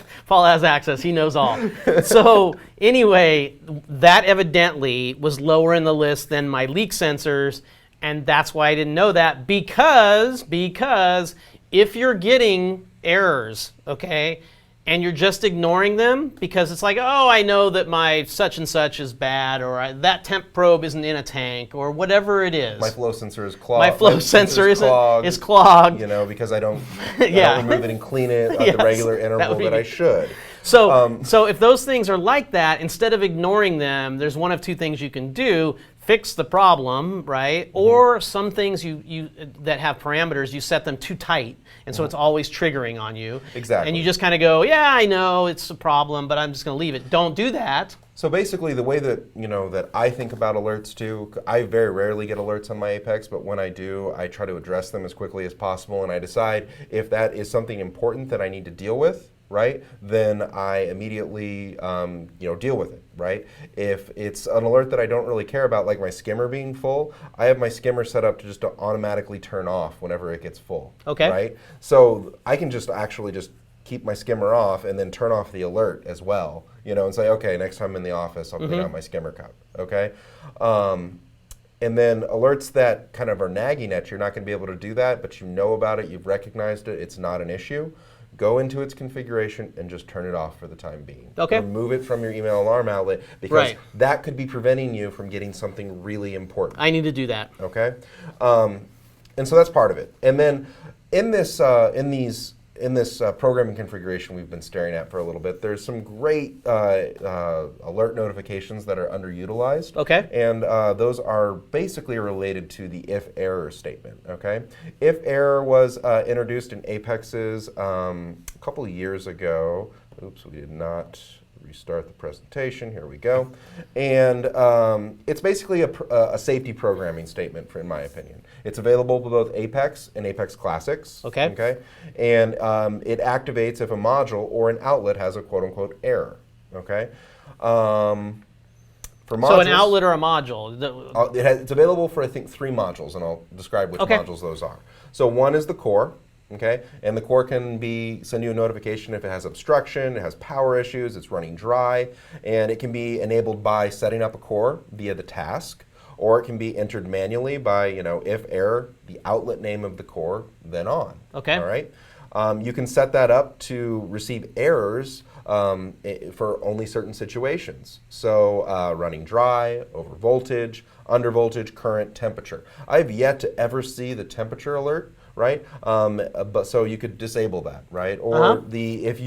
has access. He knows all. So anyway, that evidently was lower in the list than my leak sensors, and that's why I didn't know that because if you're getting errors, okay, and you're just ignoring them because it's like, oh, I know that my such and such is bad, or that temp probe isn't in a tank, or whatever it is. My flow sensor is clogged. My flow sensor is clogged. You know, because I don't, Yeah. I don't remove it and clean it at Yes, the regular interval that I should. So if those things are like that, instead of ignoring them, there's one of two things you can do. Fix the problem, right? Or some things you that have parameters, you set them too tight, and so it's always triggering on you. Exactly. And you just kind of go, yeah, I know it's a problem, but I'm just going to leave it. Don't do that. So basically, the way that that I think about alerts too, I very rarely get alerts on my Apex, but when I do, I try to address them as quickly as possible, and I decide if that is something important that I need to deal with. Right, then I immediately deal with it. Right, if it's an alert that I don't really care about, like my skimmer being full, I have my skimmer set up to just automatically turn off whenever it gets full. Okay. Right, so I can just actually just keep my skimmer off and then turn off the alert as well. And say, okay, next time I'm in the office, I'll clean out my skimmer cup. Okay. And then alerts that kind of are nagging at you, you're not going to be able to do that, but you know about it, you've recognized it, it's not an issue. Go into its configuration and just turn it off for the time being. Okay. Remove it from your email alarm outlet because that could be preventing you from getting something really important. I need to do that. Okay. And so that's part of it. And then in this programming configuration we've been staring at for a little bit, there's some great alert notifications that are underutilized. Okay. And those are basically related to the if error statement. Okay. If error was introduced in Apexes a couple of years ago. Oops, we did not restart the presentation. Here we go. And it's basically a safety programming statement, in my opinion. It's available for both Apex and Apex Classics. Okay. Okay. And it activates if a module or an outlet has a quote-unquote error. Okay. For modules, So an outlet or a module? it's available for, I think, 3 modules, and I'll describe which modules those are. So one is the core. Okay, and the core can send you a notification if it has obstruction, it has power issues, it's running dry, and it can be enabled by setting up a core via the task, or it can be entered manually by, if error, the outlet name of the core, then on. Okay. All right. You can set that up to receive errors for only certain situations. So running dry, over voltage, under voltage, current, temperature. I've yet to ever see the temperature alert. Right, but so you could disable that, right? Or if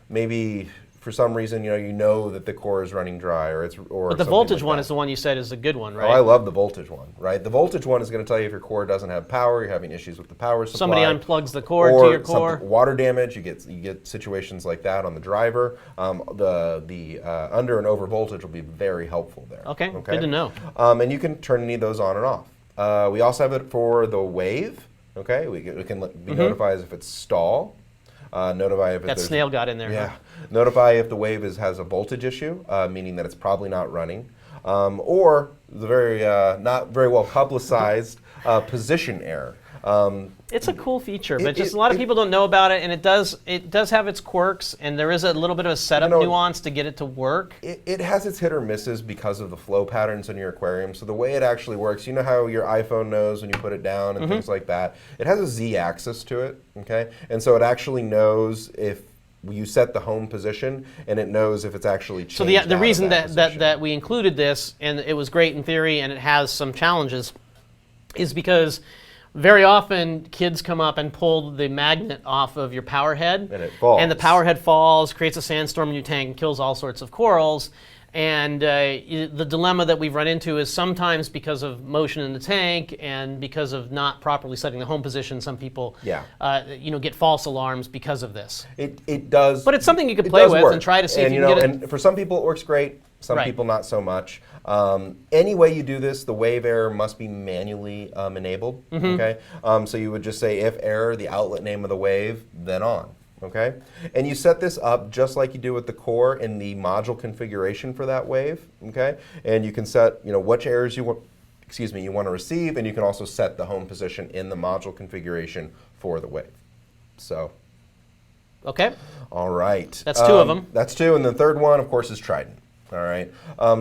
maybe for some reason you know that the core is running dry, or But the voltage one is the one you said is a good one, right? Oh, I love the voltage one, right? The voltage one is going to tell you if your core doesn't have power, you're having issues with the power supply. Somebody unplugs the cord to your core. Water damage, you get situations like that on the driver. The under and over voltage will be very helpful there. Okay, good to know. And you can turn any of those on and off. We also have it for the wave. Okay, we can be notified if it's stall. Notify if that snail got in there. Yeah. Huh? Notify if the wave has a voltage issue, meaning that it's probably not running, or the not very well publicized position error. It's a cool feature, but just a lot of people don't know about it, and it does have its quirks, and there is a little bit of a setup nuance to get it to work. It has its hit or misses because of the flow patterns in your aquarium. So the way it actually works, you know how your iPhone knows when you put it down and things like that? It has a Z-axis to it, okay? And so it actually knows if you set the home position, and it knows if it's actually changed. So the reason that we included this, and it was great in theory, and it has some challenges, is because very often kids come up and pull the magnet off of your power head, and it falls. And the power head falls, creates a sandstorm in your tank, and kills all sorts of corals. And the dilemma that we've run into is sometimes because of motion in the tank and because of not properly setting the home position, some people get false alarms because of this. It does. But it's something you could play with and try to see if you can get it. And for some people it works great, some people not so much. Any way you do this, the wave error must be manually enabled. Okay, so you would just say if error, the outlet name of the wave, then on. Okay, and you set this up just like you do with the core in the module configuration for that wave. Okay, and you can set which errors you want to receive, and you can also set the home position in the module configuration for the wave. So. Okay. All right. That's 2 of them. That's 2, and the third one, of course, is Trident. All right.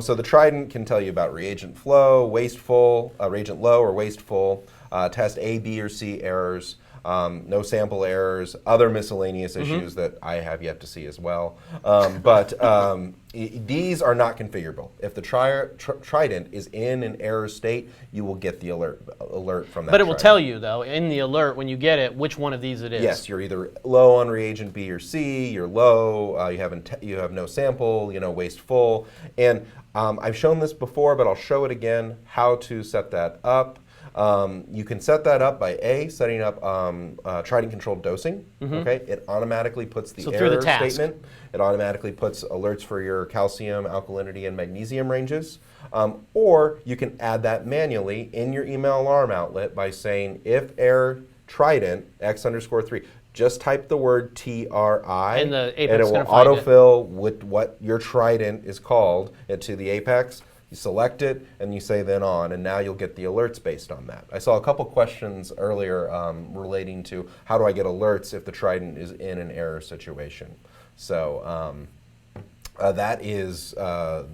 So the Trident can tell you about reagent flow, wasteful, reagent low or wasteful, test A, B, or C errors. no sample errors, other miscellaneous issues that I have yet to see as well. These are not configurable. If the Trident is in an error state, you will get the alert from that. But it will Trident. tell you, though, in the alert when you get it, which one of these it is. Yes, you're either low on reagent B or C. You're low. You have no sample. Waste full. And I've shown this before, but I'll show it again. How to set that up. You can set that up by setting up Trident controlled dosing. Okay, it automatically puts the error statement. It automatically puts alerts for your calcium, alkalinity, and magnesium ranges. Or you can add that manually in your email alarm outlet by saying if error Trident X_3. Just type the word TRI, and it will autofill with what your Trident is called to the Apex. You select it, and you say then on, and now you'll get the alerts based on that. I saw a couple questions earlier relating to how do I get alerts if the Trident is in an error situation. So that is how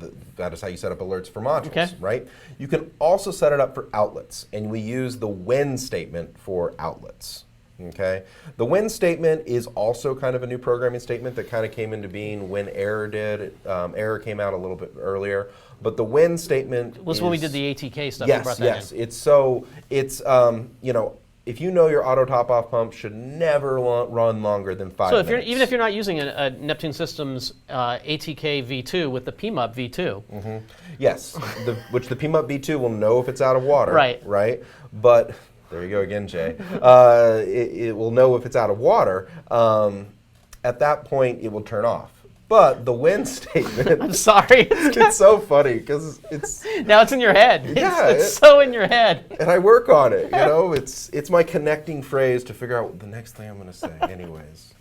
you set up alerts for modules, right? You can also set it up for outlets, and we use the when statement for outlets. Okay, the when statement is also kind of a new programming statement that kind of came into being when error did. Error came out a little bit earlier, but the when statement was when we did the ATK stuff. Yes, we brought that yes. in. It's if you know your auto top-off pump should never run longer than 5 minutes. So even if you're not using a Neptune Systems ATK V2 with the PMUP V2. Yes, which the PMUP V2 will know if it's out of water. Right. But there you go again, Jay. It will know if it's out of water. At that point, it will turn off. But the when statement. I'm sorry. It's so funny because it's now it's in your head. Yeah, it's so in your head. And I work on it. It's my connecting phrase to figure out the next thing I'm going to say. Anyways,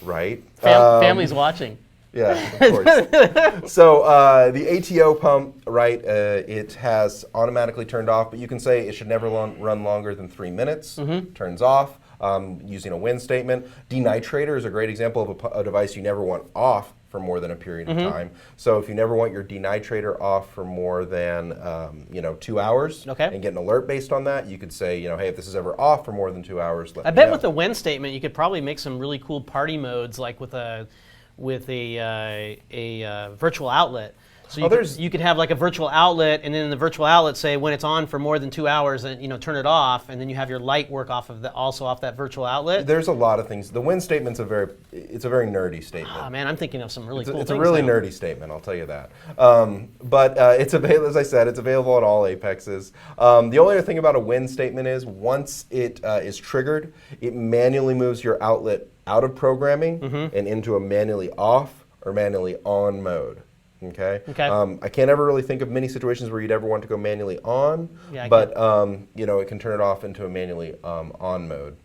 right? Family's watching. Yeah, of course. So the ATO pump, right? It has automatically turned off, but you can say it should never run longer than 3 minutes. Turns off. Using a when statement. Denitrator is a great example of a device you never want off for more than a period of time. So if you never want your denitrator off for more than 2 hours and get an alert based on that, you could say, hey, if this is ever off for more than 2 hours, let me know. With the when statement, you could probably make some really cool party modes, like with a virtual outlet. So you could have like a virtual outlet, and then in the virtual outlet say when it's on for more than 2 hours, and turn it off, and then you have your light work off that virtual outlet. There's a lot of things. The when statement's a very nerdy statement. Oh man, I'm thinking of some really cool things. It's a really nerdy statement, I'll tell you that. But it's available, as I said, it's available on all Apexes. The only other thing about a when statement is once it is triggered, it manually moves your outlet out of programming and into a manually off or manually on mode. Okay. I can't ever really think of many situations where you'd ever want to go manually on, but it can turn it off into a manually on mode.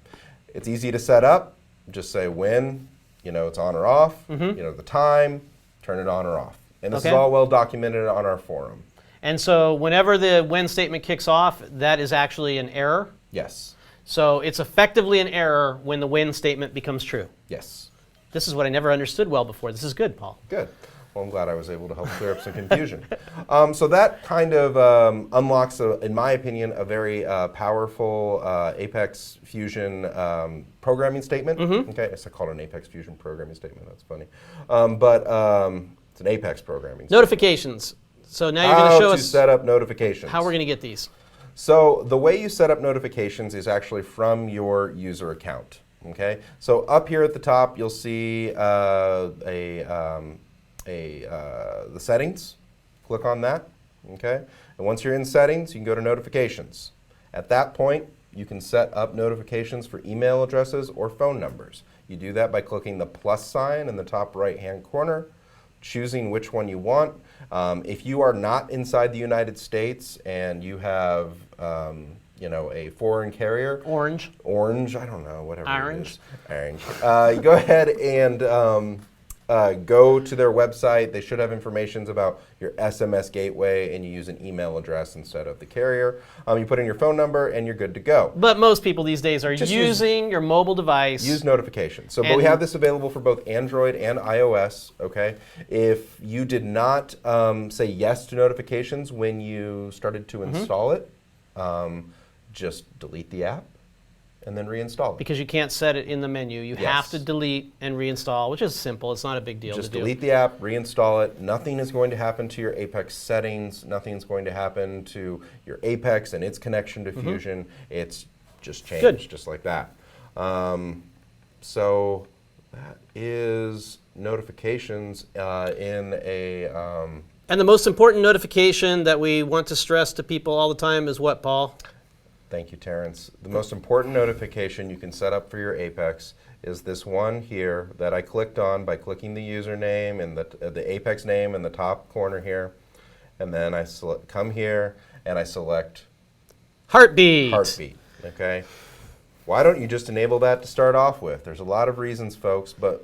It's easy to set up. Just say when it's on or off. The time, turn it on or off, and this is all well documented on our forum. And so whenever the when statement kicks off, that is actually an error. Yes. So it's effectively an error when the when statement becomes true. Yes. This is what I never understood well before. This is good, Paul. Good. Well, I'm glad I was able to help clear up some confusion. So that kind of unlocks, in my opinion, a very powerful Apex Fusion programming statement. Okay, I call it an Apex Fusion programming statement. That's funny. But it's an Apex programming statement. Notifications. So now you're going to show us how to set up notifications. How we're going to get these. So the way you set up notifications is actually from your user account. Okay, so up here at the top, you'll see the settings. Click on that, okay? And once you're in settings, you can go to notifications. At that point, you can set up notifications for email addresses or phone numbers. You do that by clicking the plus sign in the top right-hand corner, choosing which one you want. If you are not inside the United States and you have a foreign carrier. Orange, I don't know, whatever Orange. It is. Orange. You go ahead and go to their website. They should have information about your SMS gateway, and you use an email address instead of the carrier. You put in your phone number, and you're good to go. But most people these days are using your mobile device. Use notifications. But we have this available for both Android and iOS. Okay. If you did not say yes to notifications when you started to install it, just delete the app and then reinstall it. Because you can't set it in the menu. You have to delete and reinstall, which is simple. It's not a big deal Just to do. delete the app, reinstall it. Nothing is going to happen to your Apex settings. Nothing's going to happen to your Apex and its connection to Fusion. It's just changed, just like that. So that is notifications in a... And the most important notification that we want to stress to people all the time is what, Paul? Thank you, Terrence. The most important notification you can set up for your Apex is this one here that I clicked on by clicking the username and the Apex name in the top corner here. And then I come here and I select Heartbeat. Heartbeat, okay? Why don't you just enable that to start off with? There's a lot of reasons, folks, but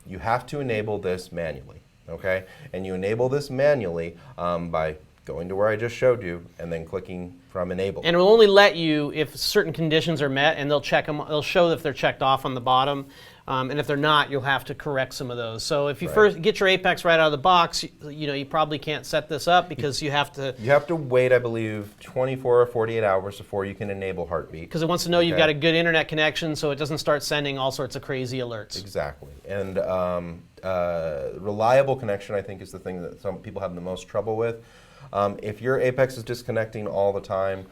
you have to enable this manually, okay? And you enable this manually by going to where I just showed you and then clicking from Enable. And it will only let you if certain conditions are met, and they'll check them. They'll show if they're checked off on the bottom, and if they're not, you'll have to correct some of those. So if you first get your Apex right out of the box, you probably can't set this up because you have to. You have to wait, I believe, 24 or 48 hours before you can enable Heartbeat. Because it wants to know you've got a good internet connection, so it doesn't start sending all sorts of crazy alerts. Exactly. And reliable connection, I think, is the thing that some people have the most trouble with. If your Apex is disconnecting all the time,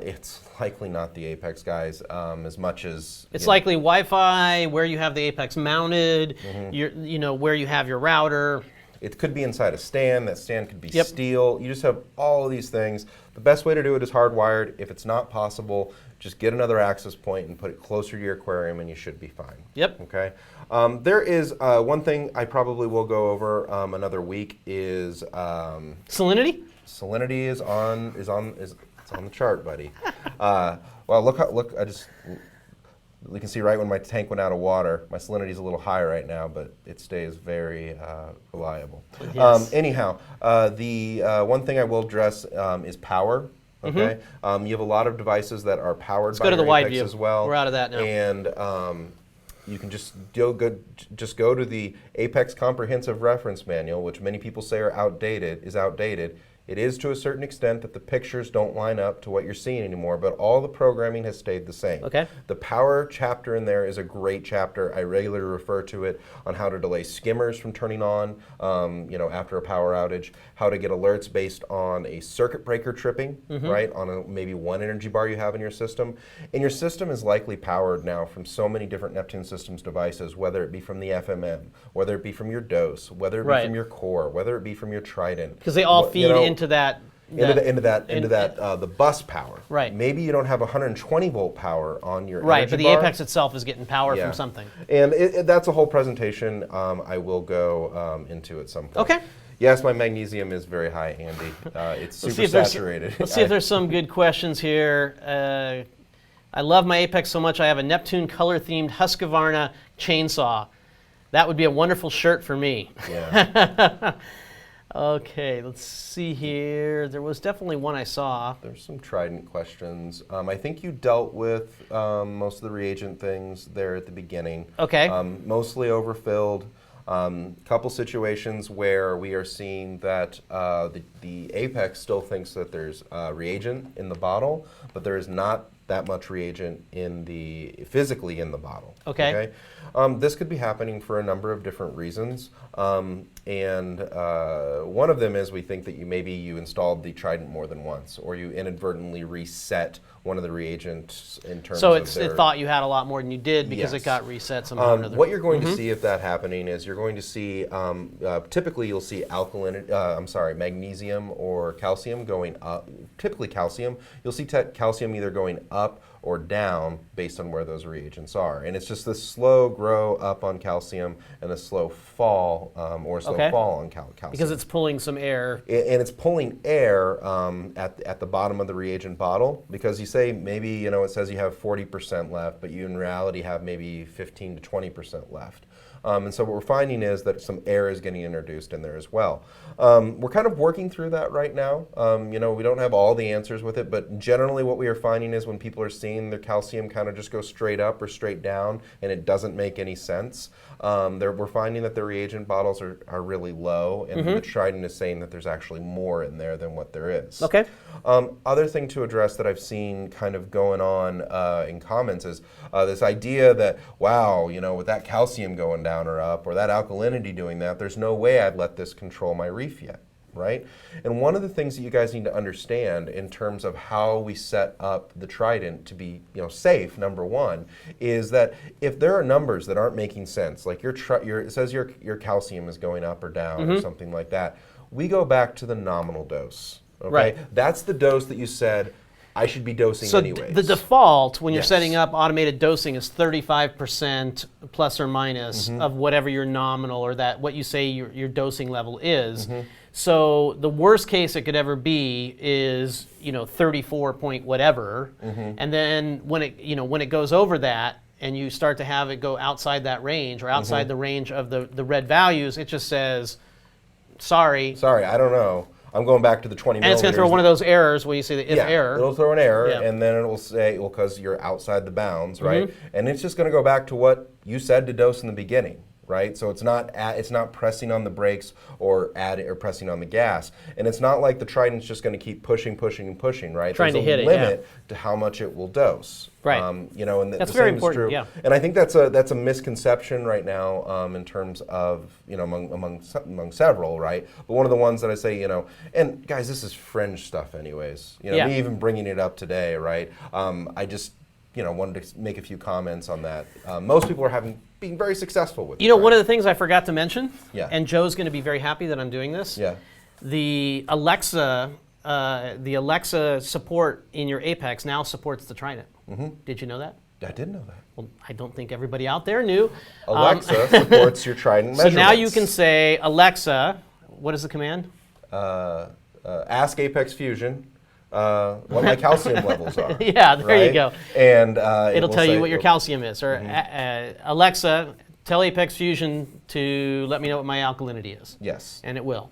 it's likely not the Apex, guys, as much as... It's likely Wi-Fi, where you have the Apex mounted, where you have your router. It could be inside a stand. That stand could be steel. You just have all of these things. The best way to do it is hardwired. If it's not possible, just get another access point and put it closer to your aquarium and you should be fine. Yep. Okay. There is one thing I probably will go over another week is... Salinity? Salinity is on the chart, buddy. Well, look! You can see right when my tank went out of water. My salinity is a little high right now, but it stays very reliable. Yes. Anyhow, the one thing I will address is power. Okay, you have a lot of devices that are powered by your Apex as well. We're out of that now. And you can just go to the Apex Comprehensive Reference Manual, which many people say is outdated. It is to a certain extent that the pictures don't line up to what you're seeing anymore, but all the programming has stayed the same. Okay. The power chapter in there is a great chapter. I regularly refer to it on how to delay skimmers from turning on, after a power outage, how to get alerts based on a circuit breaker tripping, right, on maybe one energy bar you have in your system. And your system is likely powered now from so many different Neptune Systems devices, whether it be from the FMM, whether it be from your DOS, whether it be from your Core, whether it be from your Trident. Because they all feed into the bus power. Right. Maybe you don't have 120 volt power on your right, but the bar. Apex itself is getting power from something. And that's a whole presentation I will go into at some point. Okay. Yes, my magnesium is very high, Andy. It's super saturated. Let's see if there's some good questions here. I love my Apex so much I have a Neptune color-themed Husqvarna chainsaw. That would be a wonderful shirt for me. Yeah. Okay, let's see here. There was definitely one I saw. There's some Trident questions. I think you dealt with most of the reagent things there at the beginning. Okay. Mostly overfilled. Couple situations where we are seeing that the Apex still thinks that there's reagent in the bottle, but there is not that much reagent physically in the bottle. Okay. This could be happening for a number of different reasons, and one of them is we think that maybe you installed the Trident more than once, or you inadvertently reset one of the reagents in terms so of it thought you had a lot more than you did because it got reset somehow or another. What you're going to see if that happening is you're going to see, typically you'll see magnesium or calcium going up. Typically calcium. You'll see calcium either going up or down based on where those reagents are. And it's just this slow grow up on calcium and a slow fall fall on calcium. Because it's pulling some air. And it's pulling air at the bottom of the reagent bottle, because you say maybe, it says you have 40% left, but you in reality have maybe 15 to 20% left. And so what we're finding is that some air is getting introduced in there as well. We're kind of working through that right now. We don't have all the answers with it, but generally what we are finding is when people are seeing seeing the calcium kind of just go straight up or straight down, and it doesn't make any sense. We're finding that the reagent bottles are really low, and the Trident is saying that there's actually more in there than what there is. Okay. Other thing to address that I've seen kind of going on in comments is this idea that, wow, with that calcium going down or up, or that alkalinity doing that, there's no way I'd let this control my reef yet. Right? And one of the things that you guys need to understand in terms of how we set up the Trident to be safe, number one, is that if there are numbers that aren't making sense, like it says your calcium is going up or down or something like that, we go back to the nominal dose. Okay? Right. That's the dose that you said I should be dosing anyways. The default when you're setting up automated dosing is 35% plus or minus of whatever your nominal or what you say your dosing level is. So the worst case it could ever be is 34 point whatever, and then when it goes over that and you start to have it go outside that range or outside the range of the red values, it just says, sorry, I don't know. I'm going back to the 20 milliliters. And it's going to throw one of those errors where you see the if error. It'll throw an error, and then it will say, well, because you're outside the bounds, right? And it's just going to go back to what you said to dose in the beginning, right? So it's not pressing on the brakes or pressing on the gas, and it's not like the Trident's just going to keep pushing, right? Trying There's to hit a limit to how much it will dose, right? And that's the very same important. is true. Yeah. And I think that's a misconception right now in terms of among several, right? But one of the ones that I say, and guys, this is fringe stuff, anyways. Me even bringing it up today, right? I just wanted to make a few comments on that. Most people are being very successful with it. One of the things I forgot to mention, and Joe's going to be very happy that I'm doing this. The Alexa support in your Apex now supports the Trident. Did you know that? I did know that. Well, I don't think everybody out there knew. Alexa supports your Trident measurements. So now you can say, Alexa, what is the command? Ask Apex Fusion what my calcium levels are. There you go. And it'll tell you what your calcium is. Or Alexa, tell Apex Fusion to let me know what my alkalinity is. Yes. And it will.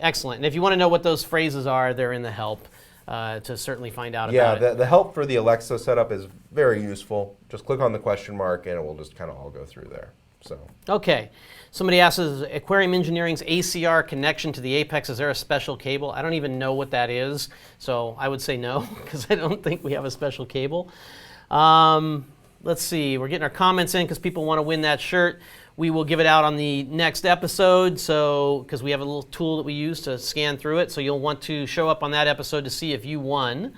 Excellent. And if you want to know what those phrases are, they're in the help to certainly find out about it. The help for the Alexa setup is very useful. Just click on the question mark and it will just kind of all go through there. So. Okay. Somebody asks, is Aquarium Engineering's ACR connection to the Apex, is there a special cable? I don't even know what that is, so I would say no, because I don't think we have a special cable. Let's see, we're getting our comments in because people want to win that shirt. We will give it out on the next episode, because we have a little tool that we use to scan through it, so you'll want to show up on that episode to see if you won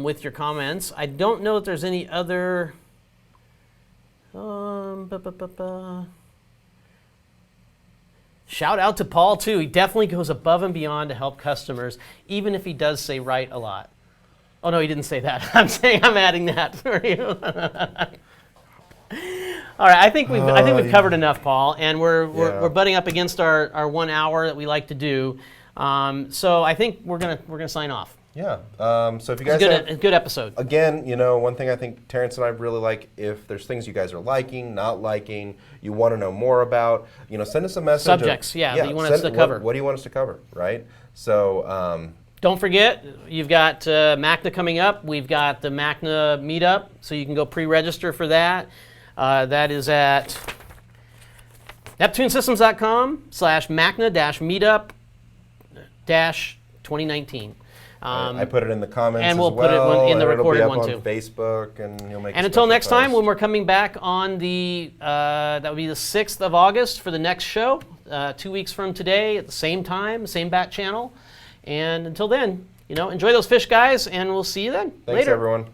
with your comments. I don't know if there's any other... Shout out to Paul, too. He definitely goes above and beyond to help customers, even if he does say right a lot. Oh, no, he didn't say that. I'm adding that for you. All right, I think we've covered enough, Paul, and we're butting up against our 1 hour that we like to do. So I think we're gonna sign off. Yeah. So if you guys a good episode. Again, one thing I think Terrence and I really like, if there's things you guys are liking, not liking, you want to know more about, send us a message. Subjects, that you want us to cover. What do you want us to cover, right? So. Don't forget, you've got MACNA coming up. We've got the MACNA meetup, so you can go pre-register for that. That is at neptunesystems.com/MACNA-meetup-2019. I put it in the comments and we'll as well, put it in the recorded one too. On Facebook, and you'll make. And until next time, when we're coming back on that would be the 6th of August for the next show, 2 weeks from today at the same time, same bat channel. And until then, enjoy those fish, guys, and we'll see you then. Thanks, everyone.